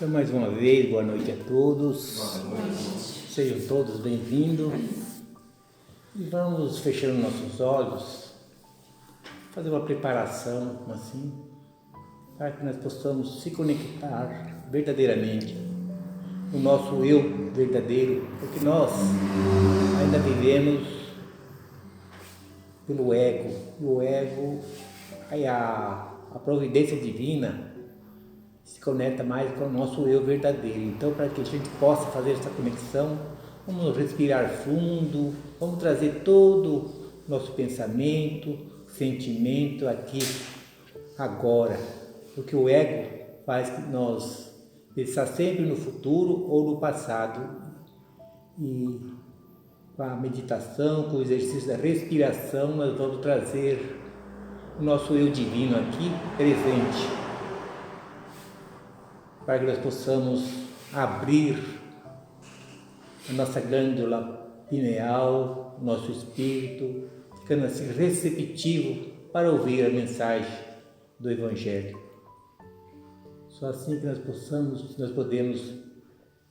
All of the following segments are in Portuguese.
Então, mais uma vez, boa noite a todos. Sejam todos bem-vindos. E vamos fechando nossos olhos, fazer uma preparação assim, para que nós possamos se conectar verdadeiramente o nosso eu verdadeiro, porque nós ainda vivemos pelo ego, e o ego, aí a providência divina se conecta mais com o nosso eu verdadeiro. Então, para que a gente possa fazer essa conexão, vamos respirar fundo, vamos trazer todo o nosso pensamento, sentimento aqui, agora, porque o ego faz que nós pensar sempre no futuro ou no passado. E com a meditação, com o exercício da respiração, nós vamos trazer o nosso eu divino aqui presente, para que nós possamos abrir a nossa glândula pineal, nosso espírito, ficando assim receptivo para ouvir a mensagem do Evangelho. Só assim que nós podemos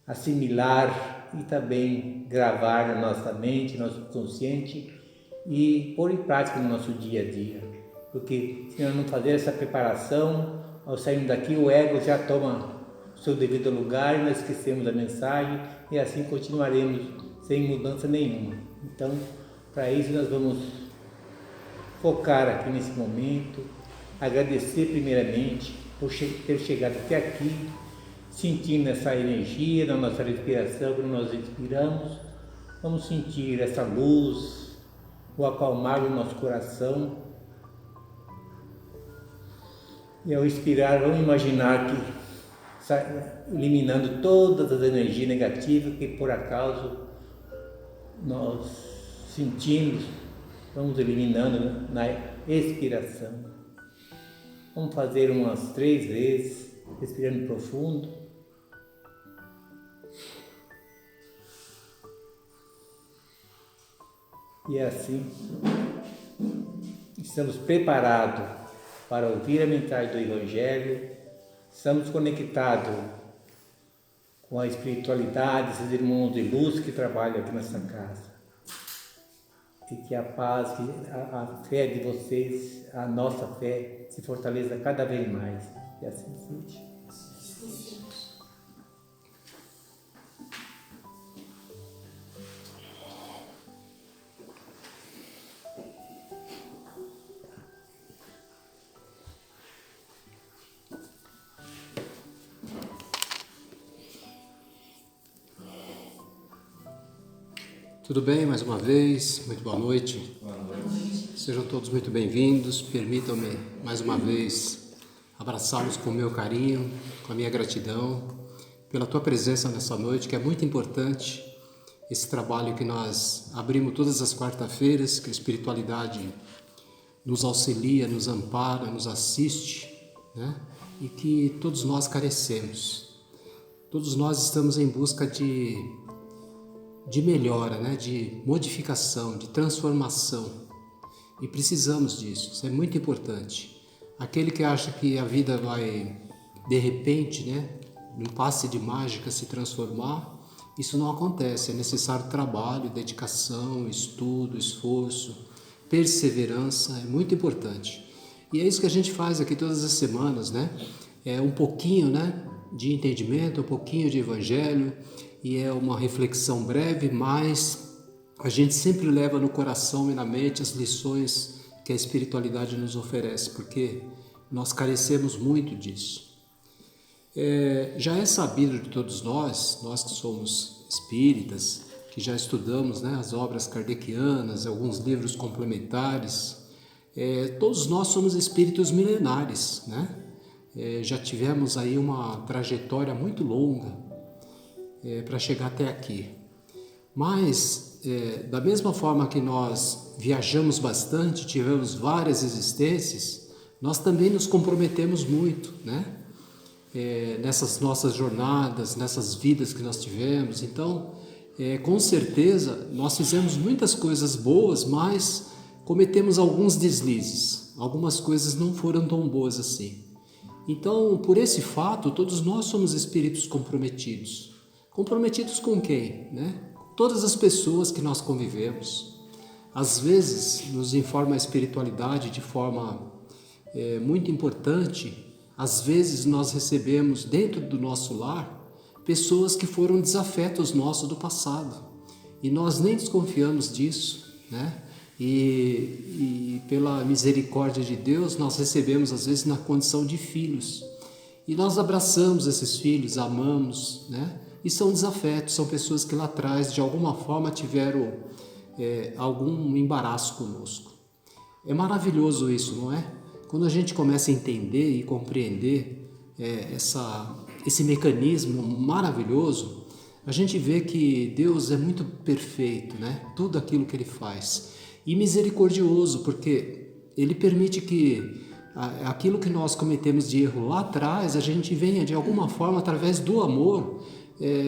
assimilar e também gravar na nossa mente, no nosso consciente e pôr em prática no nosso dia a dia. Porque se nós não fazermos essa preparação, ao sairmos daqui o ego já toma o seu devido lugar e nós esquecemos a mensagem e assim continuaremos sem mudança nenhuma. Então, para isso nós vamos focar aqui nesse momento, agradecer primeiramente por ter chegado até aqui, sentindo essa energia na nossa respiração, quando nós inspiramos, vamos sentir essa luz, o acalmar do nosso coração. E ao expirar, vamos imaginar que eliminando todas as energias negativas que por acaso nós sentimos, vamos eliminando na expiração. Vamos fazer umas 3 vezes, respirando profundo. E assim, estamos preparados para ouvir a mensagem do Evangelho, estamos conectados com a espiritualidade, esses irmãos de luz que trabalham aqui nessa casa. E que a paz, a fé de vocês, a nossa fé, se fortaleça cada vez mais. E assim seja. Tudo bem? Mais uma vez, muito boa noite. Boa noite. Sejam todos muito bem-vindos. Permitam-me, mais uma vez, abraçá-los com o meu carinho, com a minha gratidão pela tua presença nessa noite, que é muito importante. Esse trabalho que nós abrimos todas as quarta-feiras, que a espiritualidade nos auxilia, nos ampara, nos assiste, né? E que todos nós carecemos. Todos nós estamos em busca de melhora, né? De modificação, de transformação. E precisamos disso, isso é muito importante. Aquele que acha que a vida vai, de repente, né, num passe de mágica se transformar, isso não acontece. É necessário trabalho, dedicação, estudo, esforço, perseverança, é muito importante. E é isso que a gente faz aqui todas as semanas, né? É um pouquinho, né, de entendimento, um pouquinho de evangelho, e é uma reflexão breve, mas a gente sempre leva no coração e na mente as lições que a espiritualidade nos oferece, porque nós carecemos muito disso. Já é sabido de todos nós que somos espíritas, que já estudamos, né, as obras kardecianas, alguns livros complementares, todos nós somos espíritos milenares, né? Já tivemos aí uma trajetória muito longa para chegar até aqui. Mas, da mesma forma que nós viajamos bastante, tivemos várias existências, nós também nos comprometemos muito, né? Nessas nossas jornadas, nessas vidas que nós tivemos. Então, com certeza, nós fizemos muitas coisas boas, mas cometemos alguns deslizes. Algumas coisas não foram tão boas assim. Então, por esse fato, todos nós somos espíritos comprometidos. Comprometidos com quem? Né? Todas as pessoas que nós convivemos. Às vezes, nos informa a espiritualidade de forma muito importante. Às vezes, nós recebemos dentro do nosso lar pessoas que foram desafetos nossos do passado. E nós nem desconfiamos disso, né? E pela misericórdia de Deus, nós recebemos às vezes na condição de filhos. E nós abraçamos esses filhos, amamos, né? E são desafetos, são pessoas que lá atrás, de alguma forma, tiveram algum embaraço conosco. É maravilhoso isso, não é? Quando a gente começa a entender e compreender esse mecanismo maravilhoso, a gente vê que Deus é muito perfeito, né? Tudo aquilo que Ele faz. E misericordioso, porque Ele permite que aquilo que nós cometemos de erro lá atrás, a gente venha de alguma forma, através do amor,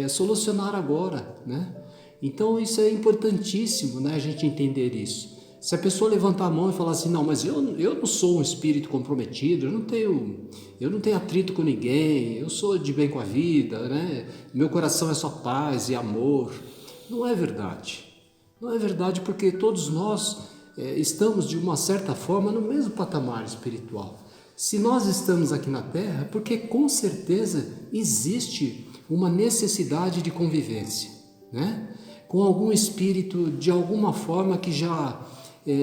solucionar agora, né? Então isso é importantíssimo, né? A gente entender isso. Se a pessoa levantar a mão e falar assim, não, mas eu não sou um espírito comprometido, eu não tenho atrito com ninguém, eu sou de bem com a vida, né? Meu coração é só paz e amor. Não é verdade. Não é verdade, porque todos nós estamos de uma certa forma no mesmo patamar espiritual. Se nós estamos aqui na Terra, é porque com certeza existe uma necessidade de convivência, né? Com algum espírito de alguma forma que já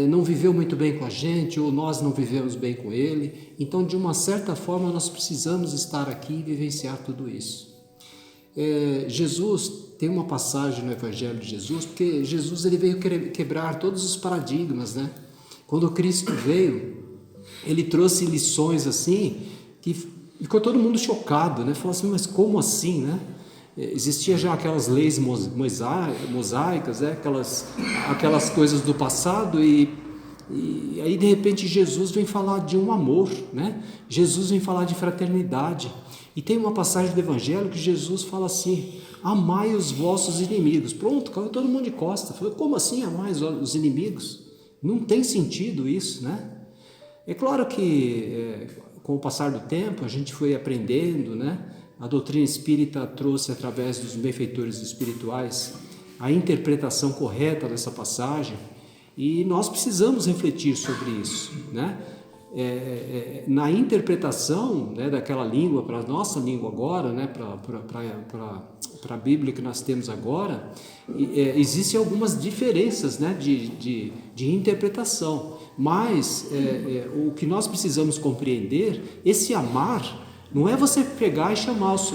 não viveu muito bem com a gente, ou nós não vivemos bem com ele. Então, de uma certa forma, nós precisamos estar aqui e vivenciar tudo isso. Jesus, tem uma passagem no Evangelho de Jesus, porque Jesus ele veio quebrar todos os paradigmas, né? Quando Cristo veio, ele trouxe lições assim, que ficou todo mundo chocado, né? Falou assim, mas como assim, né? Existia já aquelas leis mosaicas, aquelas coisas do passado, e aí de repente Jesus vem falar de um amor, né? Jesus vem falar de fraternidade. E tem uma passagem do Evangelho que Jesus fala assim, amai os vossos inimigos. Pronto, caiu todo mundo de costa. Falei, como assim amai os inimigos? Não tem sentido isso, né? É claro que com o passar do tempo a gente foi aprendendo, né? A doutrina espírita trouxe através dos benfeitores espirituais a interpretação correta dessa passagem, e nós precisamos refletir sobre isso, né? Na interpretação, né, daquela língua para a nossa língua agora, né, para a Bíblia que nós temos agora, existem algumas diferenças, né, de interpretação, mas o que nós precisamos compreender, esse amar, não é você pegar e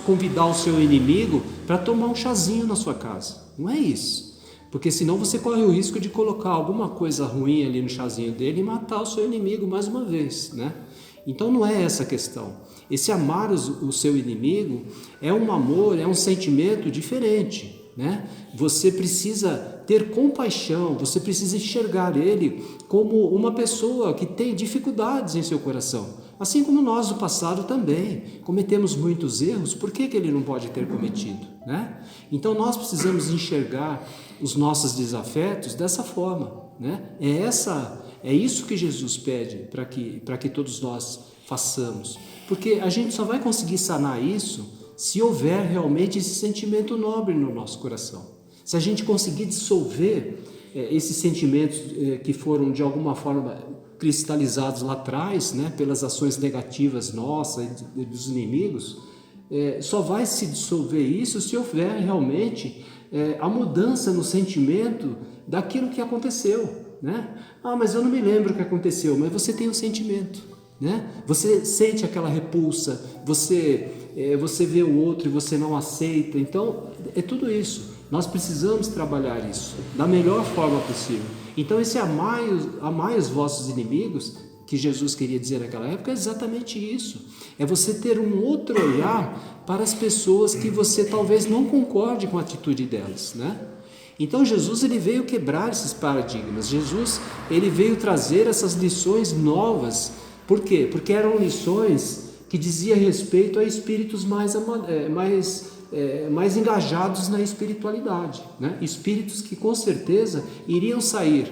convidar o seu inimigo para tomar um chazinho na sua casa, não é isso. Porque senão você corre o risco de colocar alguma coisa ruim ali no chazinho dele e matar o seu inimigo mais uma vez, né? Então não é essa a questão. Esse amar o seu inimigo é um amor, é um sentimento diferente, né? Você precisa ter compaixão, você precisa enxergar ele como uma pessoa que tem dificuldades em seu coração. Assim como nós no passado também cometemos muitos erros, por que ele não pode ter cometido, né? Então nós precisamos enxergar os nossos desafetos dessa forma, né? É isso que Jesus pede para que todos nós façamos, porque a gente só vai conseguir sanar isso se houver realmente esse sentimento nobre no nosso coração. Se a gente conseguir dissolver esses sentimentos que foram de alguma forma cristalizados lá atrás, né, pelas ações negativas nossas e dos inimigos, só vai se dissolver isso se houver realmente a mudança no sentimento daquilo que aconteceu, né? Ah, mas eu não me lembro o que aconteceu, mas você tem um sentimento, né? Você sente aquela repulsa, você vê o outro e você não aceita. Então é tudo isso. Nós precisamos trabalhar isso da melhor forma possível. Então esse amai os vossos inimigos, que Jesus queria dizer naquela época, é exatamente isso. É você ter um outro olhar para as pessoas que você talvez não concorde com a atitude delas, né? Então Jesus ele veio quebrar esses paradigmas. Jesus ele veio trazer essas lições novas. Por quê? Porque eram lições que diziam respeito a espíritos mais engajados na espiritualidade, né? Espíritos que com certeza iriam sair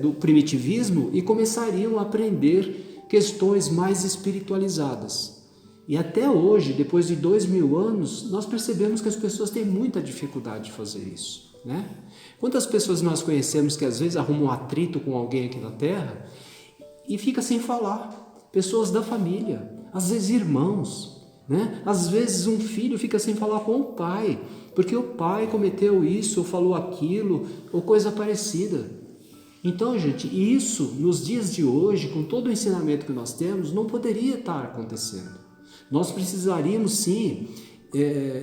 do primitivismo e começariam a aprender questões mais espiritualizadas. E até hoje, depois de 2000 anos, nós percebemos que as pessoas têm muita dificuldade de fazer isso, né? Quantas pessoas nós conhecemos que às vezes arrumam um atrito com alguém aqui na Terra e fica sem falar? Pessoas da família, às vezes irmãos, né? Às vezes um filho fica sem falar com o pai, porque o pai cometeu isso, ou falou aquilo, ou coisa parecida. Então, gente, isso nos dias de hoje, com todo o ensinamento que nós temos, não poderia estar acontecendo. Nós precisaríamos sim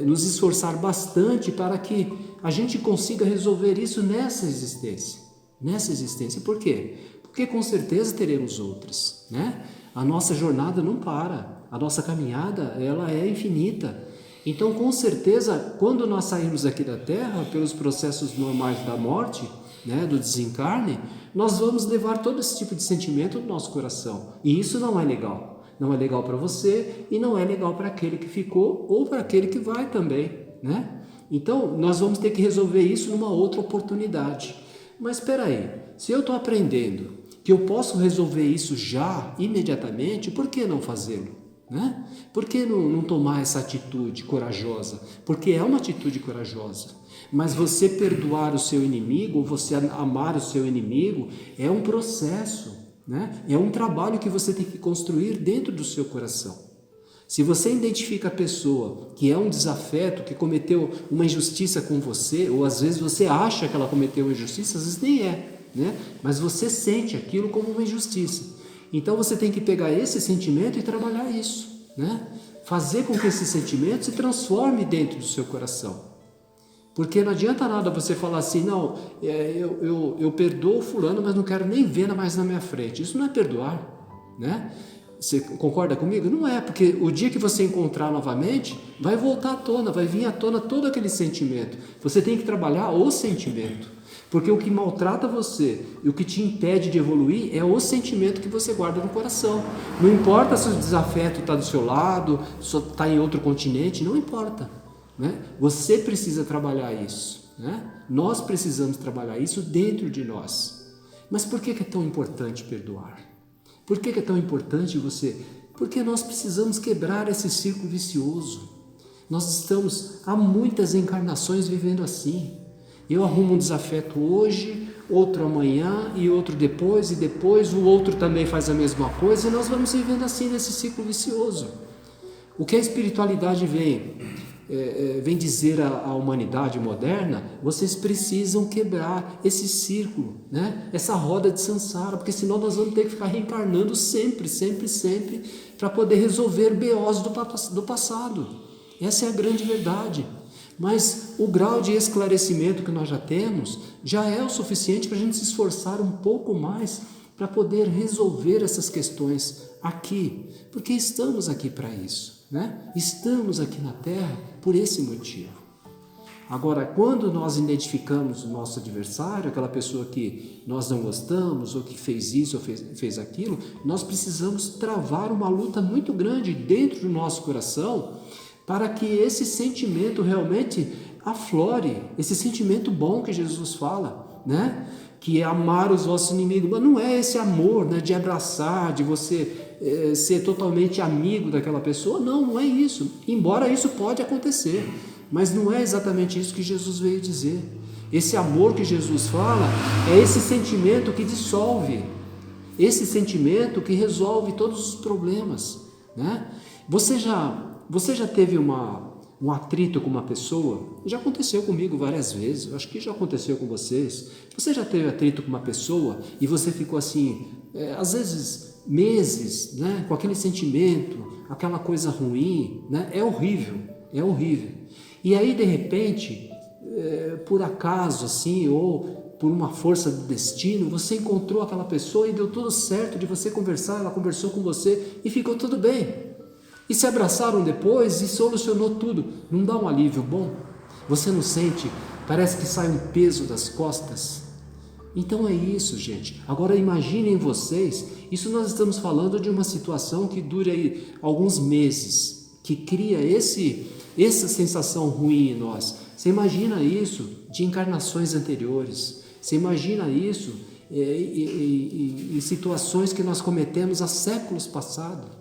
nos esforçar bastante para que a gente consiga resolver isso nessa existência. Nessa existência. Por quê? Porque com certeza teremos outras, né? A nossa jornada não para, a nossa caminhada ela é infinita. Então, com certeza, quando nós sairmos aqui da Terra, pelos processos normais da morte, né, do desencarne, nós vamos levar todo esse tipo de sentimento no nosso coração. E isso não é legal. Não é legal para você e não é legal para aquele que ficou ou para aquele que vai também, né? Então, nós vamos ter que resolver isso numa outra oportunidade. Mas espera aí, se eu estou aprendendo que eu posso resolver isso já, imediatamente, por que não fazê-lo? Né? Por que não tomar essa atitude corajosa? Porque é uma atitude corajosa. Mas você perdoar o seu inimigo, ou você amar o seu inimigo, é um processo. Né? É um trabalho que você tem que construir dentro do seu coração. Se você identifica a pessoa que é um desafeto, que cometeu uma injustiça com você, ou às vezes você acha que ela cometeu uma injustiça, às vezes nem é, né? Mas você sente aquilo como uma injustiça. Então você tem que pegar esse sentimento e trabalhar isso, né? Fazer com que esse sentimento se transforme dentro do seu coração. Porque não adianta nada você falar assim, não, eu perdoo fulano, mas não quero nem ver mais na minha frente. Isso não é perdoar, né? Você concorda comigo? Não é, porque o dia que você encontrar novamente, vai voltar à tona, vai vir à tona todo aquele sentimento. Você tem que trabalhar o sentimento. Porque o que maltrata você e o que te impede de evoluir é o sentimento que você guarda no coração. Não importa se o desafeto está do seu lado, se está em outro continente, não importa. Né? Você precisa trabalhar isso, né? Nós precisamos trabalhar isso dentro de nós. Mas por que é tão importante perdoar? Por que é tão importante você? Porque nós precisamos quebrar esse círculo vicioso. Nós estamos há muitas encarnações vivendo assim. Eu arrumo um desafeto hoje, outro amanhã e outro depois, e depois o outro também faz a mesma coisa, e nós vamos vivendo assim nesse ciclo vicioso. O que a espiritualidade vem dizer à humanidade moderna, vocês precisam quebrar esse círculo, né? Essa roda de samsara, porque senão nós vamos ter que ficar reencarnando sempre, para poder resolver BOs do passado. Essa é a grande verdade. Mas o grau de esclarecimento que nós já temos já é o suficiente para a gente se esforçar um pouco mais para poder resolver essas questões aqui, porque estamos aqui para isso, né? Estamos aqui na Terra por esse motivo. Agora, quando nós identificamos o nosso adversário, aquela pessoa que nós não gostamos, ou que fez isso ou fez aquilo, nós precisamos travar uma luta muito grande dentro do nosso coração para que esse sentimento realmente aflore, esse sentimento bom que Jesus fala, né? Que é amar os vossos inimigos, mas não é esse amor, né, de abraçar, de você ser totalmente amigo daquela pessoa, não é isso, embora isso pode acontecer, mas não é exatamente isso que Jesus veio dizer. Esse amor que Jesus fala é esse sentimento que dissolve, esse sentimento que resolve todos os problemas, né? Você já teve um atrito com uma pessoa? Já aconteceu comigo várias vezes, acho que já aconteceu com vocês. Você já teve atrito com uma pessoa e você ficou assim, às vezes meses, né, com aquele sentimento, aquela coisa ruim, né? É horrível. E aí de repente, por acaso assim, ou por uma força do destino, você encontrou aquela pessoa e deu tudo certo de você conversar, ela conversou com você e ficou tudo bem. E se abraçaram depois e solucionou tudo. Não dá um alívio bom? Você não sente? Parece que sai um peso das costas. Então é isso, gente. Agora imaginem vocês, isso nós estamos falando de uma situação que dura aí alguns meses, que cria essa sensação ruim em nós. Você imagina isso de encarnações anteriores. Você imagina isso em situações que nós cometemos há séculos passados.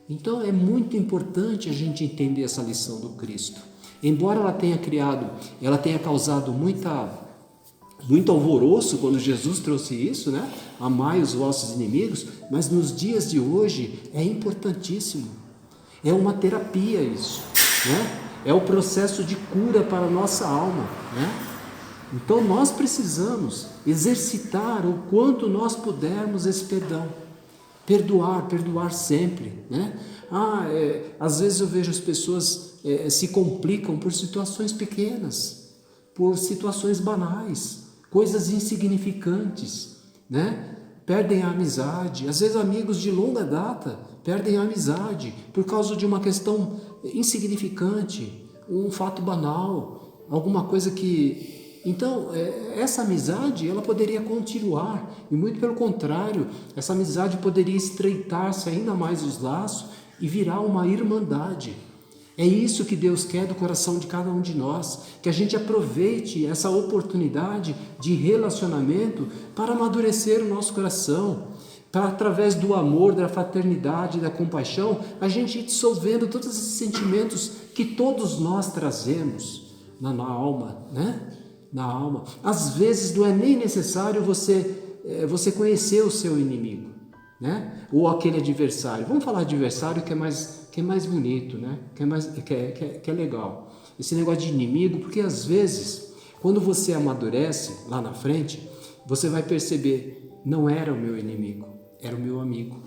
Então é muito importante a gente entender essa lição do Cristo. Embora ela tenha causado muito alvoroço quando Jesus trouxe isso, né? Amai os vossos inimigos, mas nos dias de hoje é importantíssimo. É uma terapia isso, né? É o processo de cura para a nossa alma, né? Então nós precisamos exercitar o quanto nós pudermos esse perdão. Perdoar sempre, né? Às vezes eu vejo as pessoas se complicam por situações pequenas, por situações banais, coisas insignificantes, né? Perdem a amizade, às vezes amigos de longa data perdem a amizade por causa de uma questão insignificante, um fato banal, alguma coisa que... Então, essa amizade, ela poderia continuar, e muito pelo contrário, essa amizade poderia estreitar-se ainda mais os laços e virar uma irmandade. É isso que Deus quer do coração de cada um de nós, que a gente aproveite essa oportunidade de relacionamento para amadurecer o nosso coração, para através do amor, da fraternidade, da compaixão, a gente ir dissolvendo todos esses sentimentos que todos nós trazemos na alma, né? Na alma. Às vezes não é nem necessário você conhecer o seu inimigo, né? Ou aquele adversário. Vamos falar de adversário que é mais bonito, né? Que é legal. Esse negócio de inimigo, porque às vezes, quando você amadurece lá na frente, você vai perceber, não era o meu inimigo, era o meu amigo.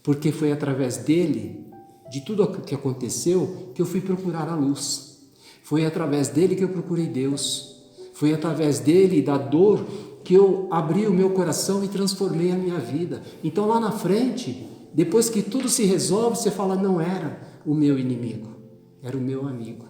Porque foi através dele, de tudo o que aconteceu, que eu fui procurar a luz. Foi através dele que eu procurei Deus. Foi através dele, da dor, que eu abri o meu coração e transformei a minha vida. Então lá na frente, depois que tudo se resolve, você fala, não era o meu inimigo, era o meu amigo.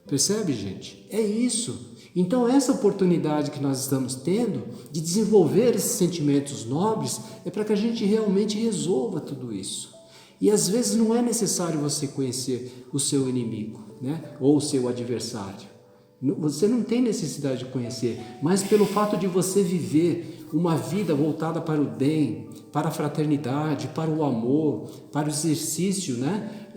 Percebe, gente? É isso. Então essa oportunidade que nós estamos tendo de desenvolver esses sentimentos nobres é para que a gente realmente resolva tudo isso. E às vezes não é necessário você conhecer o seu inimigo, né? Ou o seu adversário. Você não tem necessidade de conhecer, mas pelo fato de você viver uma vida voltada para o bem, para a fraternidade, para o amor, para o exercício, né?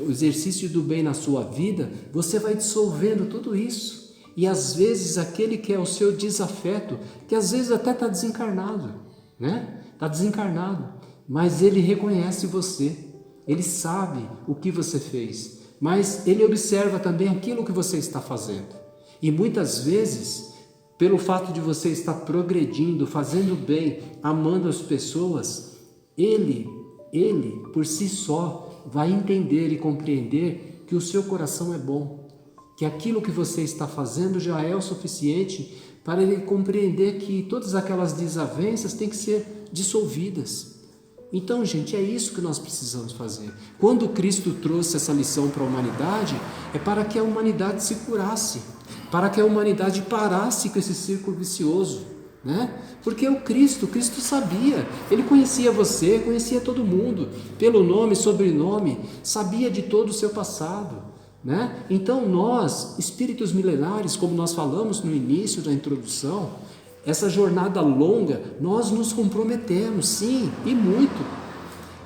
O exercício do bem na sua vida, você vai dissolvendo tudo isso. E às vezes aquele que é o seu desafeto, que às vezes até está desencarnado, né? Está desencarnado, mas ele reconhece você, ele sabe o que você fez. Mas ele observa também aquilo que você está fazendo. E muitas vezes, pelo fato de você estar progredindo, fazendo bem, amando as pessoas, ele por si só vai entender e compreender que o seu coração é bom, que aquilo que você está fazendo já é o suficiente para ele compreender que todas aquelas desavenças têm que ser dissolvidas. Então, gente, é isso que nós precisamos fazer. Quando Cristo trouxe essa lição para a humanidade, é para que a humanidade se curasse, para que a humanidade parasse com esse círculo vicioso, né? Porque o Cristo sabia, ele conhecia você, conhecia todo mundo, pelo nome, sobrenome, sabia de todo o seu passado, né? Então nós, espíritos milenares, como nós falamos no início da introdução, essa jornada longa, nós nos comprometemos, sim, e muito.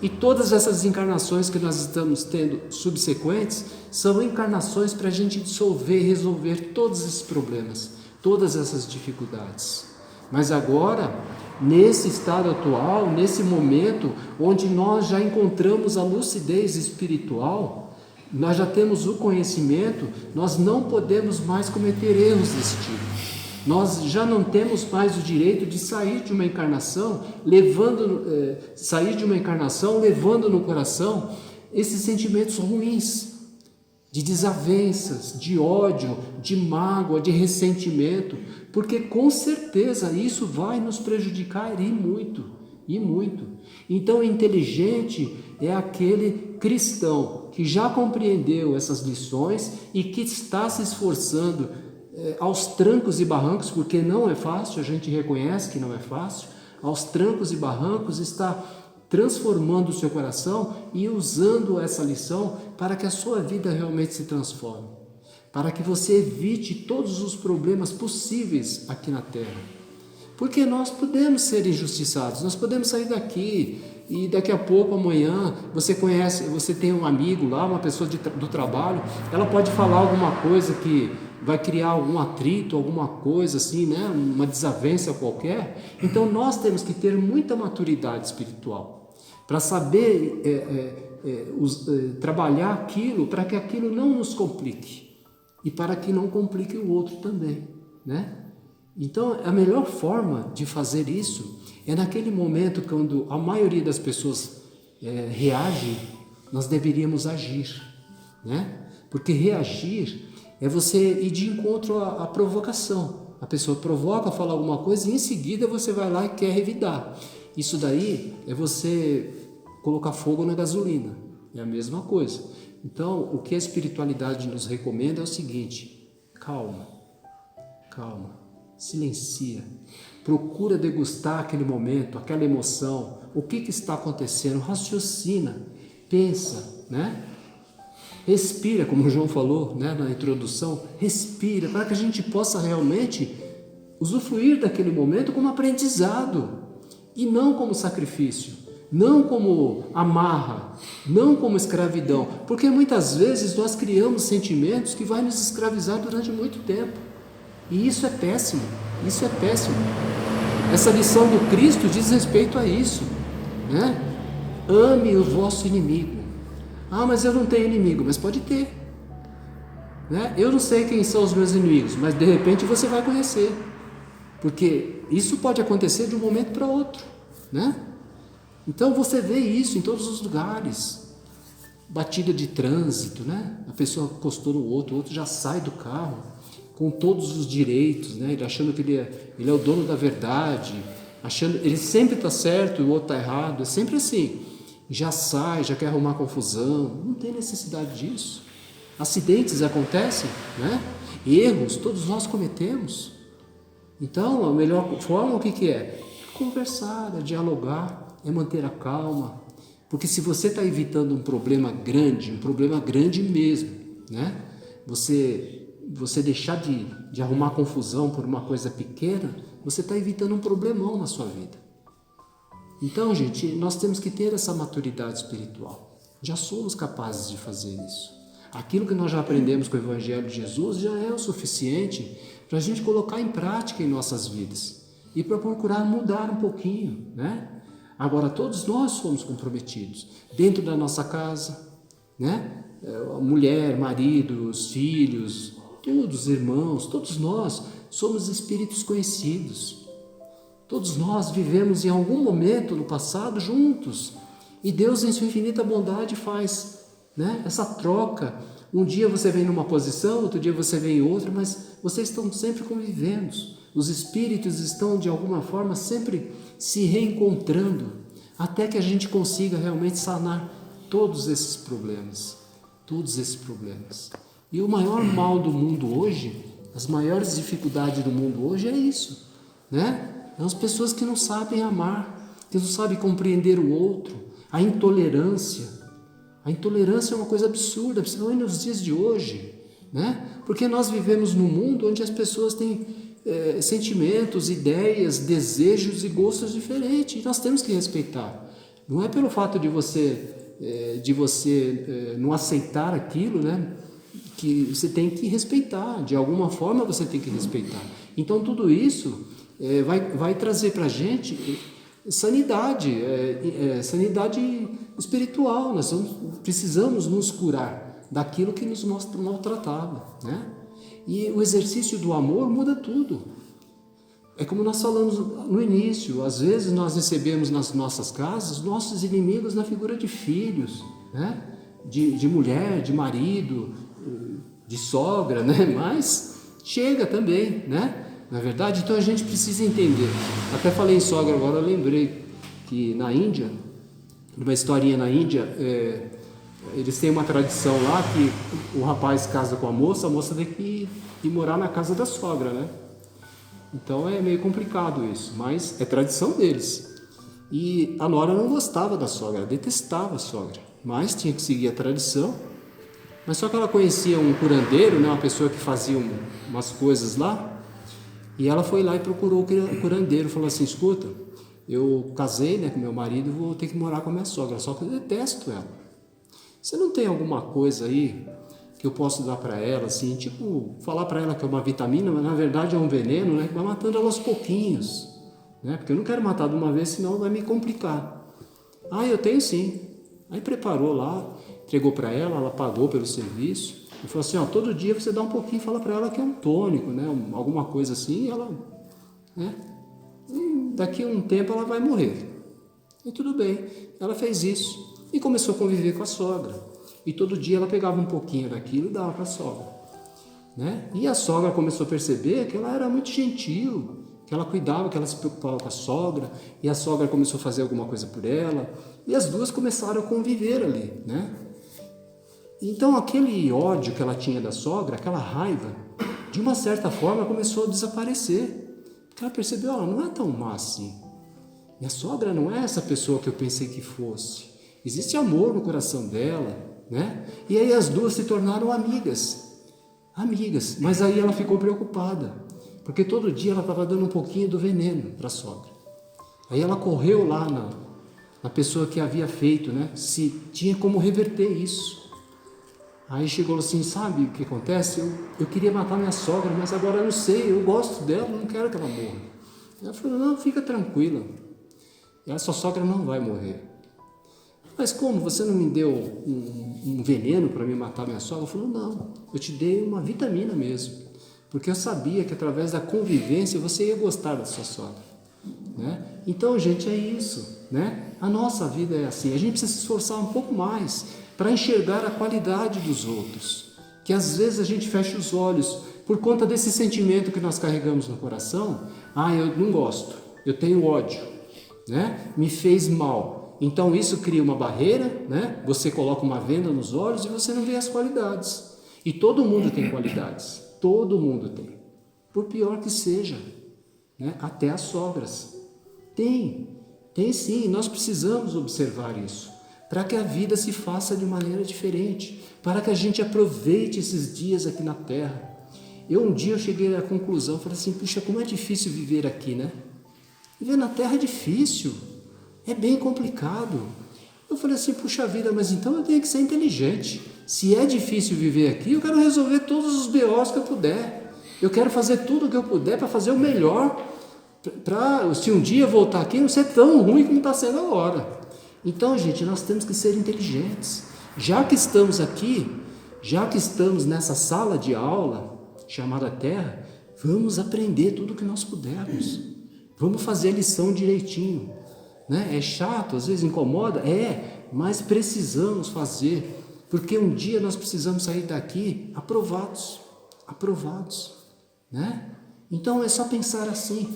E todas essas encarnações que nós estamos tendo subsequentes, são encarnações para a gente dissolver e resolver todos esses problemas, todas essas dificuldades. Mas agora, nesse estado atual, nesse momento, onde nós já encontramos a lucidez espiritual, nós já temos o conhecimento, nós não podemos mais cometer erros desse tipo. Nós já não temos mais o direito de sair de uma encarnação, levando no coração esses sentimentos ruins, de desavenças, de ódio, de mágoa, de ressentimento, porque com certeza isso vai nos prejudicar e muito, e muito. Então, inteligente é aquele cristão que já compreendeu essas lições e que está se esforçando aos trancos e barrancos, porque não é fácil, a gente reconhece que não é fácil, aos trancos e barrancos está transformando o seu coração e usando essa lição para que a sua vida realmente se transforme, para que você evite todos os problemas possíveis aqui na Terra. Porque nós podemos ser injustiçados, nós podemos sair daqui e daqui a pouco, amanhã, você tem um amigo lá, uma pessoa do trabalho, ela pode falar alguma coisa que vai criar algum atrito, alguma coisa assim, né? Uma desavença qualquer. Então nós temos que ter muita maturidade espiritual para saber trabalhar aquilo, para que aquilo não nos complique e para que não complique o outro também, né? Então a melhor forma de fazer isso é naquele momento quando a maioria das pessoas reagem, nós deveríamos agir, né? Porque reagir é você ir de encontro à provocação. A pessoa provoca, fala alguma coisa e em seguida você vai lá e quer revidar. Isso daí é você colocar fogo na gasolina, é a mesma coisa. Então, o que a espiritualidade nos recomenda é o seguinte: calma, silencia, procura degustar aquele momento, aquela emoção, o que está acontecendo, raciocina, pensa, né? Respira, como o João falou, né, na introdução, respira, para que a gente possa realmente usufruir daquele momento como aprendizado e não como sacrifício, não como amarra, não como escravidão, porque muitas vezes nós criamos sentimentos que vão nos escravizar durante muito tempo, e isso é péssimo, isso é péssimo. Essa lição do Cristo diz respeito a isso, né? Ame o vosso inimigo. Ah, mas eu não tenho inimigo. Mas pode ter, né? Eu não sei quem são os meus inimigos, mas de repente você vai conhecer, porque isso pode acontecer de um momento para outro, né? Então você vê isso em todos os lugares. Batida de trânsito, né? A pessoa encostou no outro, o outro já sai do carro com todos os direitos, né? Ele achando que ele é o dono da verdade, achando ele sempre está certo e o outro está errado. É sempre assim. Já sai, já quer arrumar confusão. Não tem necessidade disso. Acidentes acontecem, né? Erros todos nós cometemos. Então a melhor forma o que é? Conversar, é dialogar, é manter a calma. Porque se você está evitando um problema grande mesmo, né? Você deixar de arrumar confusão por uma coisa pequena, você está evitando um problemão na sua vida. Então, gente, nós temos que ter essa maturidade espiritual. Já somos capazes de fazer isso. Aquilo que nós já aprendemos com o Evangelho de Jesus já é o suficiente para a gente colocar em prática em nossas vidas e para procurar mudar um pouquinho, né? Agora, todos nós somos comprometidos dentro da nossa casa, né? Mulher, marido, os filhos, todos irmãos, todos nós somos espíritos conhecidos. Todos nós vivemos em algum momento no passado juntos. E Deus, em sua infinita bondade, faz, né, essa troca. Um dia você vem numa posição, outro dia você vem em outra, mas vocês estão sempre convivendo. Os espíritos estão, de alguma forma, sempre se reencontrando, até que a gente consiga realmente sanar todos esses problemas. Todos esses problemas. E o maior mal do mundo hoje, as maiores dificuldades do mundo hoje é isso, né? São as pessoas que não sabem amar, que não sabem compreender o outro, a intolerância. A intolerância é uma coisa absurda, principalmente nos dias de hoje, né? Porque nós vivemos num mundo onde as pessoas têm sentimentos, ideias, desejos e gostos diferentes, e nós temos que respeitar. Não é pelo fato de você não aceitar aquilo, né, que você tem que respeitar, de alguma forma você tem que respeitar. Então tudo isso vai trazer para a gente sanidade, sanidade espiritual. Nós precisamos nos curar daquilo que nos mostra maltratado, né? E o exercício do amor muda tudo. É como nós falamos no início, às vezes nós recebemos nas nossas casas nossos inimigos na figura de filhos, né? De mulher, de marido, de sogra, né? Mas chega também, né? Na verdade, então a gente precisa entender. Até falei em sogra agora, eu lembrei que na Índia, numa historinha na Índia, eles têm uma tradição lá que o rapaz casa com a moça tem que ir morar na casa da sogra, né? Então é meio complicado isso, mas é tradição deles. E a nora não gostava da sogra, detestava a sogra, mas tinha que seguir a tradição. Mas só que ela conhecia um curandeiro, né, uma pessoa que fazia umas coisas lá, e ela foi lá e procurou o curandeiro, falou assim: escuta, eu casei, né, com meu marido e vou ter que morar com a minha sogra, só que eu detesto ela. Você não tem alguma coisa aí que eu posso dar para ela, assim, tipo, falar para ela que é uma vitamina, mas na verdade é um veneno, né, que vai matando ela aos pouquinhos, né, porque eu não quero matar de uma vez, senão vai me complicar. Ah, eu tenho sim. Aí preparou lá, entregou para ela pagou pelo serviço, e falou assim, ó, todo dia você dá um pouquinho e fala para ela que é um tônico, né, alguma coisa assim, e ela, né, e daqui a um tempo ela vai morrer. E tudo bem, ela fez isso e começou a conviver com a sogra. E todo dia ela pegava um pouquinho daquilo e dava para a sogra, né? E a sogra começou a perceber que ela era muito gentil, que ela cuidava, que ela se preocupava com a sogra, e a sogra começou a fazer alguma coisa por ela, e as duas começaram a conviver ali, né? Então aquele ódio que ela tinha da sogra, aquela raiva, de uma certa forma começou a desaparecer, porque ela percebeu, ela não é tão má assim. Minha sogra não é essa pessoa que eu pensei que fosse. Existe amor no coração dela, né? E aí as duas se tornaram amigas, mas aí ela ficou preocupada, porque todo dia ela estava dando um pouquinho do veneno para a sogra. Aí ela correu lá na pessoa que havia feito, né? Se tinha como reverter isso. Aí chegou assim, sabe o que acontece? Eu queria matar minha sogra, mas agora eu não sei, eu gosto dela, não quero que ela morra. Ela falou, não, fica tranquila, essa sogra não vai morrer. Mas como, você não me deu um veneno para me matar minha sogra? Ela falou, não, eu te dei uma vitamina mesmo, porque eu sabia que através da convivência você ia gostar da sua sogra, né? Então, gente, é isso, né? A nossa vida é assim, a gente precisa se esforçar um pouco mais para enxergar a qualidade dos outros, que às vezes a gente fecha os olhos por conta desse sentimento que nós carregamos no coração. Ah, eu não gosto, eu tenho ódio, né? Me fez mal. Então isso cria uma barreira, né? Você coloca uma venda nos olhos e você não vê as qualidades. E todo mundo tem qualidades, todo mundo tem. Por pior que seja, né? Até as sogras. Tem sim, nós precisamos observar isso, para que a vida se faça de maneira diferente, para que a gente aproveite esses dias aqui na Terra. Um dia eu cheguei à conclusão, falei assim, puxa, como é difícil viver aqui, né? Viver na Terra é difícil. É bem complicado. Eu falei assim, puxa vida, mas então eu tenho que ser inteligente. Se é difícil viver aqui, eu quero resolver todos os BOs que eu puder. Eu quero fazer tudo o que eu puder para fazer o melhor, para se um dia voltar aqui não ser tão ruim como está sendo agora. Então, gente, nós temos que ser inteligentes. Já que estamos aqui, já que estamos nessa sala de aula chamada Terra, vamos aprender tudo o que nós pudermos. Vamos fazer a lição direitinho. Né? É chato, às vezes incomoda, mas precisamos fazer, porque um dia nós precisamos sair daqui aprovados, né? Então é só pensar assim.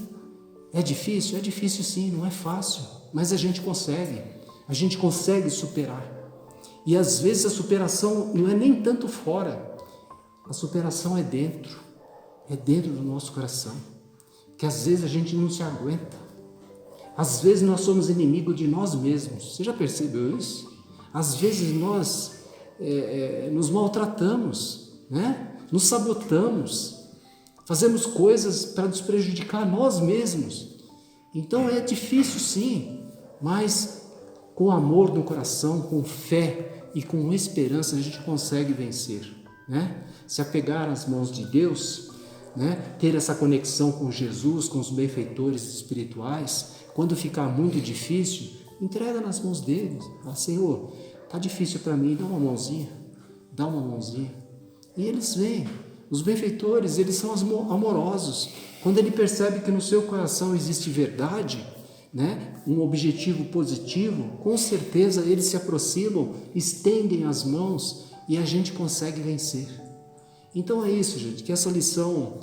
É difícil sim, não é fácil, mas a gente consegue superar. E às vezes a superação não é nem tanto fora, a superação é dentro do nosso coração, que às vezes a gente não se aguenta. Às vezes nós somos inimigos de nós mesmos. Você já percebeu isso? Às vezes nós nos maltratamos, né? Nos sabotamos, fazemos coisas para nos prejudicar nós mesmos. Então é difícil sim, mas com amor no coração, com fé e com esperança a gente consegue vencer, né? Se apegar às mãos de Deus, né? Ter essa conexão com Jesus, com os benfeitores espirituais. Quando ficar muito difícil, entrega nas mãos deles. Fala, Senhor, está difícil para mim, dá uma mãozinha. E eles vêm. Os benfeitores, eles são amorosos. Quando ele percebe que no seu coração existe verdade, né, um objetivo positivo, com certeza eles se aproximam, estendem as mãos e a gente consegue vencer. Então é isso, gente, que essa lição,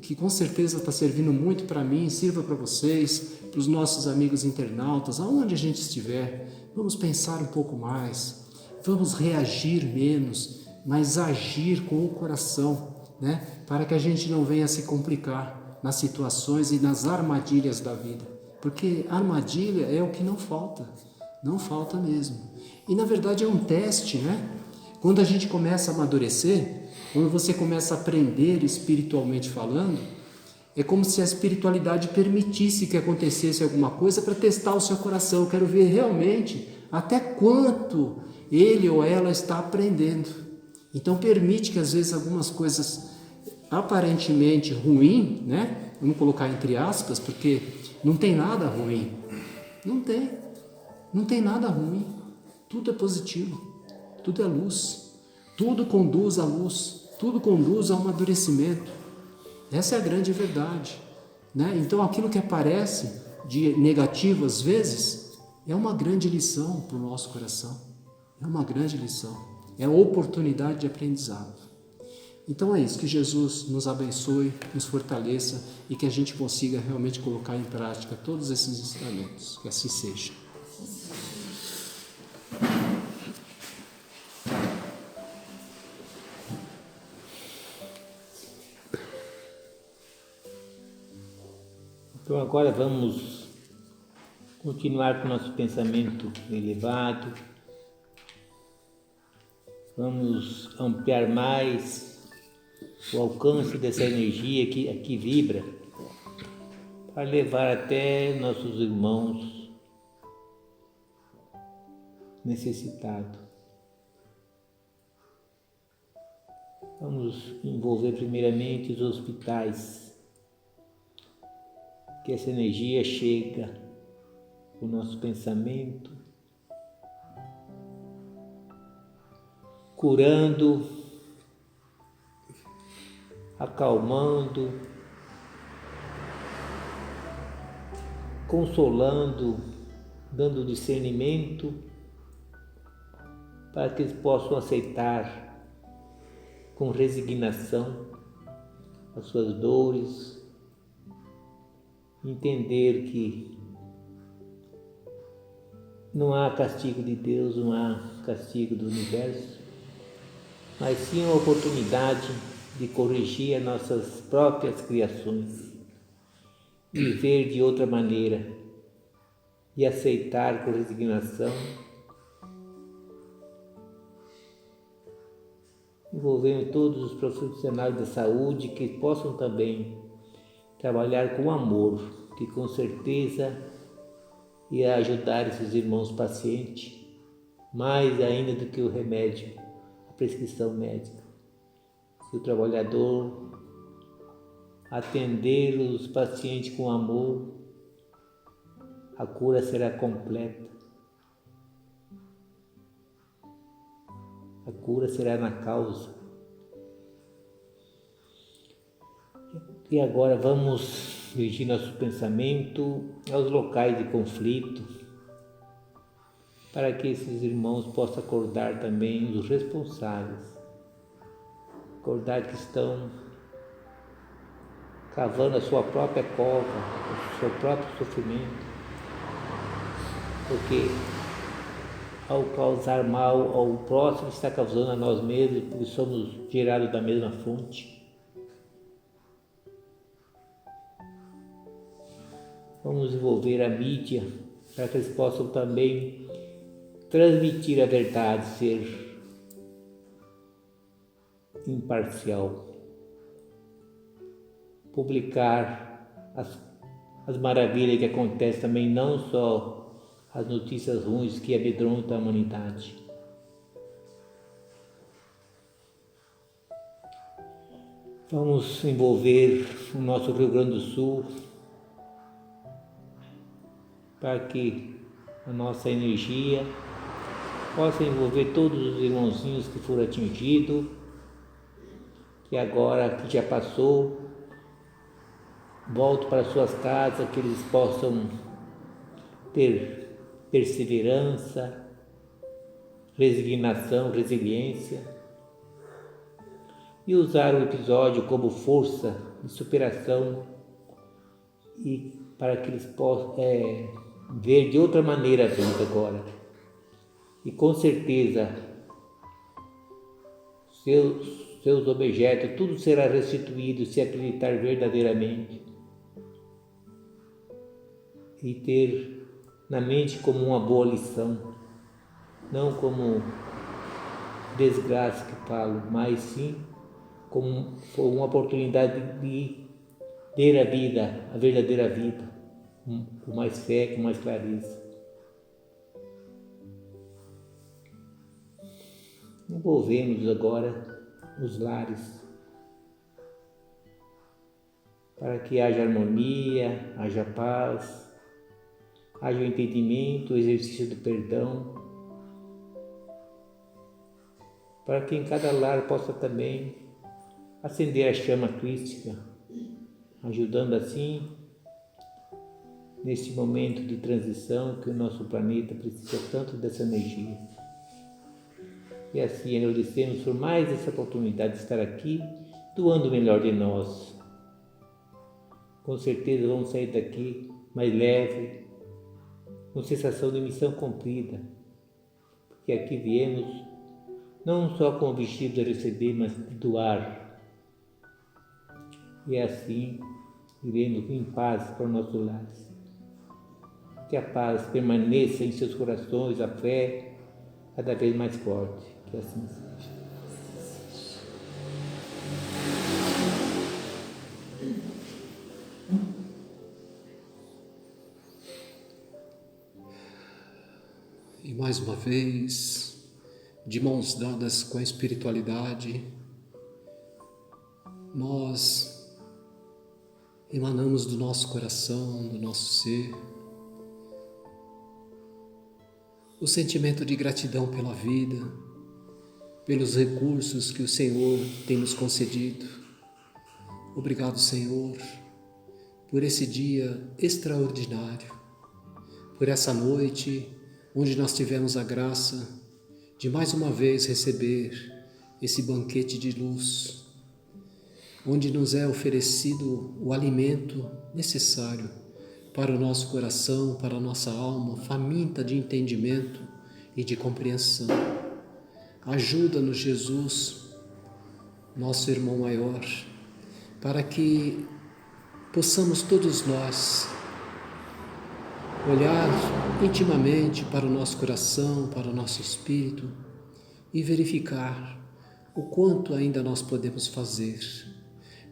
que com certeza está servindo muito para mim, sirva para vocês, para os nossos amigos internautas, aonde a gente estiver. Vamos pensar um pouco mais, vamos reagir menos, mas agir com o coração, né? Para que a gente não venha se complicar nas situações e nas armadilhas da vida, porque armadilha é o que não falta mesmo. E na verdade é um teste, né? Quando a gente começa a amadurecer, quando você começa a aprender espiritualmente falando, É como se a espiritualidade permitisse que acontecesse alguma coisa para testar o seu coração. Eu quero ver realmente até quanto ele ou ela está aprendendo. Então permite que às vezes algumas coisas aparentemente ruins, né? Vamos colocar entre aspas, porque não tem nada ruim. Não tem nada ruim. Tudo é positivo, tudo é luz, tudo conduz à luz, tudo conduz ao amadurecimento. Essa é a grande verdade, né? Então aquilo que aparece de negativo às vezes é uma grande lição para o nosso coração, é uma grande lição, é oportunidade de aprendizado. Então é isso, que Jesus nos abençoe, nos fortaleça e que a gente consiga realmente colocar em prática todos esses ensinamentos, que assim seja. Então agora vamos continuar com o nosso pensamento elevado, vamos ampliar mais o alcance dessa energia que aqui vibra, para levar até nossos irmãos necessitados. Vamos envolver primeiramente os hospitais, que essa energia chega o nosso pensamento, curando, acalmando, consolando, dando discernimento para que eles possam aceitar com resignação as suas dores, entender que não há castigo de Deus, não há castigo do universo, mas sim a oportunidade de corrigir as nossas próprias criações e ver de outra maneira e aceitar com resignação, envolvendo todos os profissionais da saúde que possam também trabalhar com amor, que com certeza irá ajudar esses irmãos pacientes, mais ainda do que o remédio, a prescrição médica. Se o trabalhador atender os pacientes com amor, a cura será completa. A cura será na causa. E agora vamos dirigir nosso pensamento aos locais de conflito, para que esses irmãos possam acordar também os responsáveis, acordar que estão cavando a sua própria cova, o seu próprio sofrimento, porque ao causar mal ao próximo está causando a nós mesmos, porque somos gerados da mesma fonte. Vamos envolver a mídia para que eles possam também transmitir a verdade, ser imparcial, publicar as maravilhas que acontecem também, não só as notícias ruins que amedrontam a humanidade. Vamos envolver o nosso Rio Grande do Sul para que a nossa energia possa envolver todos os irmãozinhos que foram atingidos, que agora que já passou, voltem para suas casas, que eles possam ter perseverança, resignação, resiliência e usar o episódio como força de superação e para que eles possam ver de outra maneira a vida agora. E com certeza seus objetos, tudo será restituído se acreditar verdadeiramente e ter na mente como uma boa lição, não como desgraça que falo, mas sim como uma oportunidade de ter a vida, a verdadeira vida, com mais fé, com mais clareza. Envolvemos agora os lares, para que haja harmonia, haja paz, haja o entendimento, o exercício do perdão, para que em cada lar possa também acender a chama crística, ajudando assim, neste momento de transição que o nosso planeta precisa tanto dessa energia. E assim agradecemos por mais essa oportunidade de estar aqui, doando o melhor de nós. Com certeza vamos sair daqui mais leve, com sensação de missão cumprida, porque aqui viemos não só com o objetivo de receber, mas de doar. E assim iremos em paz para os nossos lares. Que a paz permaneça em seus corações, a fé cada vez mais forte. Que assim seja. E mais uma vez, de mãos dadas com a espiritualidade, nós emanamos do nosso coração, do nosso ser, o sentimento de gratidão pela vida, pelos recursos que o Senhor tem nos concedido. Obrigado, Senhor, por esse dia extraordinário, por essa noite onde nós tivemos a graça de mais uma vez receber esse banquete de luz, onde nos é oferecido o alimento necessário para o nosso coração, para a nossa alma, faminta de entendimento e de compreensão. Ajuda-nos, Jesus, nosso irmão maior, para que possamos todos nós olhar intimamente para o nosso coração, para o nosso espírito e verificar o quanto ainda nós podemos fazer,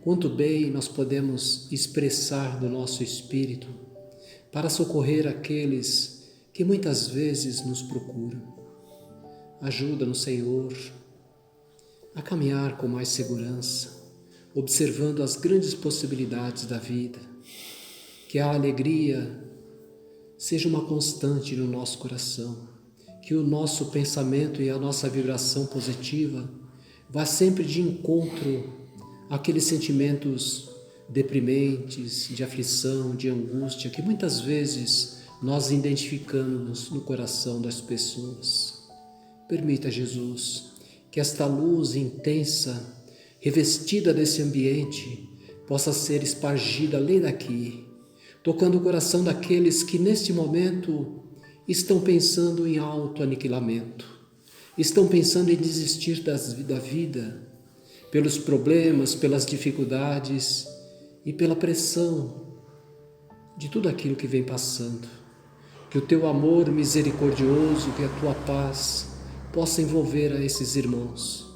quanto bem nós podemos expressar do nosso espírito para socorrer aqueles que muitas vezes nos procuram. Ajuda-nos, Senhor, a caminhar com mais segurança, observando as grandes possibilidades da vida, que a alegria seja uma constante no nosso coração, que o nosso pensamento e a nossa vibração positiva vá sempre de encontro àqueles sentimentos deprimentes, de aflição, de angústia, que muitas vezes nós identificamos no coração das pessoas. Permita, Jesus, que esta luz intensa, revestida desse ambiente, possa ser espargida além daqui, tocando o coração daqueles que neste momento estão pensando em autoaniquilamento, estão pensando em desistir da vida, pelos problemas, pelas dificuldades e pela pressão de tudo aquilo que vem passando. Que o teu amor misericordioso, que a tua paz possa envolver a esses irmãos,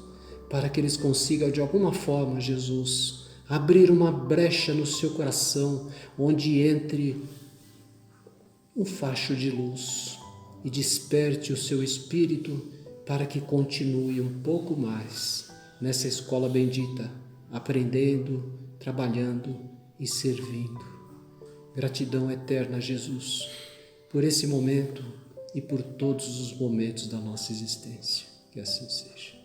para que eles consigam de alguma forma, Jesus, abrir uma brecha no seu coração, onde entre um facho de luz e desperte o seu espírito para que continue um pouco mais nessa escola bendita, aprendendo, trabalhando e servindo. Gratidão eterna, Jesus, por esse momento e por todos os momentos da nossa existência. Que assim seja.